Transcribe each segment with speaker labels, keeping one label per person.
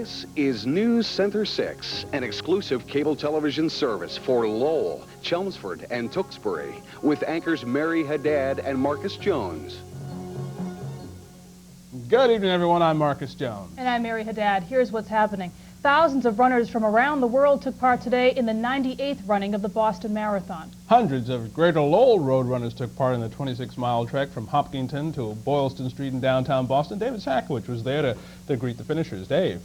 Speaker 1: This is NewsCenter 6, an exclusive cable television service for Lowell, Chelmsford, and Tewksbury, with anchors Mary Haddad and Marcus Jones.
Speaker 2: Good evening, everyone. I'm Marcus Jones.
Speaker 3: And I'm Mary Haddad. Here's what's happening. Thousands of runners from around the world took part today in the 98th running of the Boston Marathon.
Speaker 2: Hundreds of Greater Lowell Road Runners took part in the 26-mile trek from Hopkinton to Boylston Street in downtown Boston. David Sakowich was there to greet the finishers. Dave.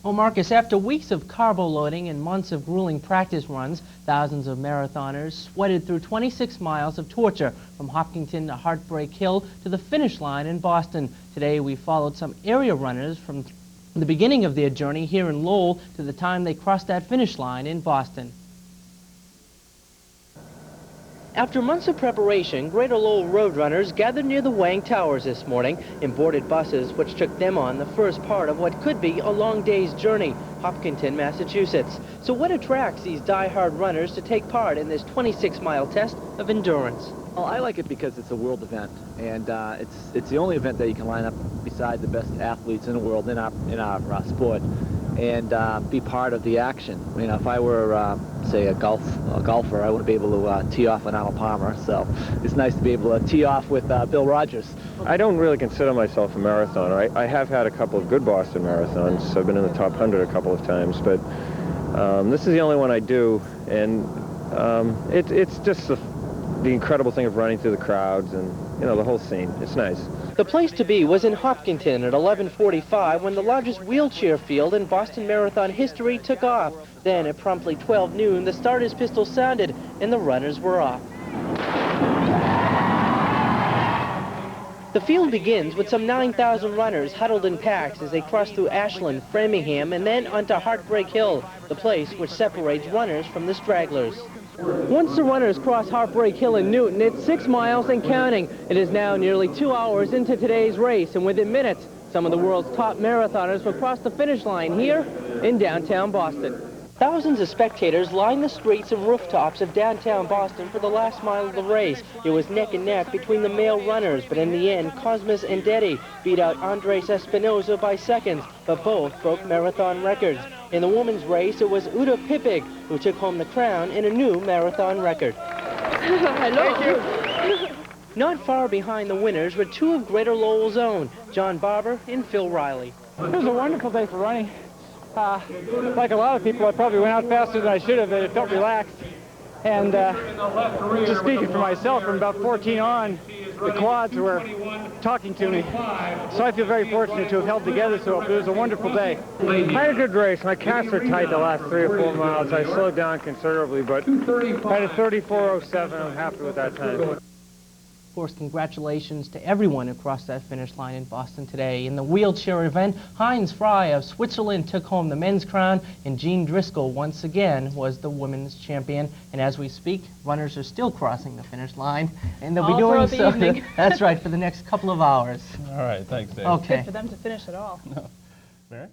Speaker 4: Well, Marcus, after weeks of carbo loading and months of grueling practice runs, thousands of marathoners sweated through 26 miles of torture from Hopkinton to Heartbreak Hill to the finish line in Boston. Today, we followed some area runners from the beginning of their journey here in Lowell to the time they crossed that finish line in Boston. After months of preparation, Greater Lowell Road Runners gathered near the Wang Towers this morning in boarded buses which took them on the first part of what could be a long day's journey, Hopkinton, Massachusetts. So what attracts these die-hard runners to take part in this 26-mile test of endurance?
Speaker 5: Well, I like it because it's a world event, and it's the only event that you can line up beside the best athletes in the world in our sport, and be part of the action. You know, if I were say a golfer, I wouldn't be able to tee off with Arnold Palmer. So it's nice to be able to tee off with Bill Rogers.
Speaker 6: I don't really consider myself a marathoner. I have had a couple of good Boston marathons. I've been in the top 100 a couple of times, but this is the only one I do, and it's just the incredible thing of running through the crowds and, you know, the whole scene. It's nice.
Speaker 4: The place to be was in Hopkinton at 11:45 when the largest wheelchair field in Boston Marathon history took off. Then at promptly 12 noon, the starter's pistol sounded and the runners were off. The field begins with some 9,000 runners huddled in packs as they cross through Ashland, Framingham, and then onto Heartbreak Hill, the place which separates runners from the stragglers. Once the runners cross Heartbreak Hill in Newton, it's 6 miles and counting. It is now nearly 2 hours into today's race, and within minutes, some of the world's top marathoners will cross the finish line here in downtown Boston. Thousands of spectators lined the streets and rooftops of downtown Boston for the last mile of the race. It was neck and neck between the male runners, but in the end, Cosmas and Deddy beat out Andres Espinosa by seconds, but both broke marathon records. In the women's race, it was Uta Pippig who took home the crown in a new marathon record.
Speaker 3: Hello. Thank you.
Speaker 4: Not far behind the winners were two of Greater Lowell's own, John Barber and Phil Riley.
Speaker 7: It was a wonderful day for running. Like a lot of people, I probably went out faster than I should have, but it felt relaxed. And just speaking for myself, from about 14 on, the quads were talking to me. So I feel very fortunate to have held together so it was a wonderful day.
Speaker 6: I had a good race. My calves were tight the last 3 or 4 miles. I slowed down considerably, but I had a 34:07. I'm happy with that time.
Speaker 4: Of course, congratulations to everyone who crossed that finish line in Boston today. In the wheelchair event, Heinz Fry of Switzerland took home the men's crown, and Jean Driscoll once again was the women's champion. And as we speak, runners are still crossing the finish line, and they'll be doing so. That's right, for the next couple of hours.
Speaker 2: All right, thanks, Dave.
Speaker 4: Okay.
Speaker 3: Good for them to finish it all.
Speaker 2: No. Mary?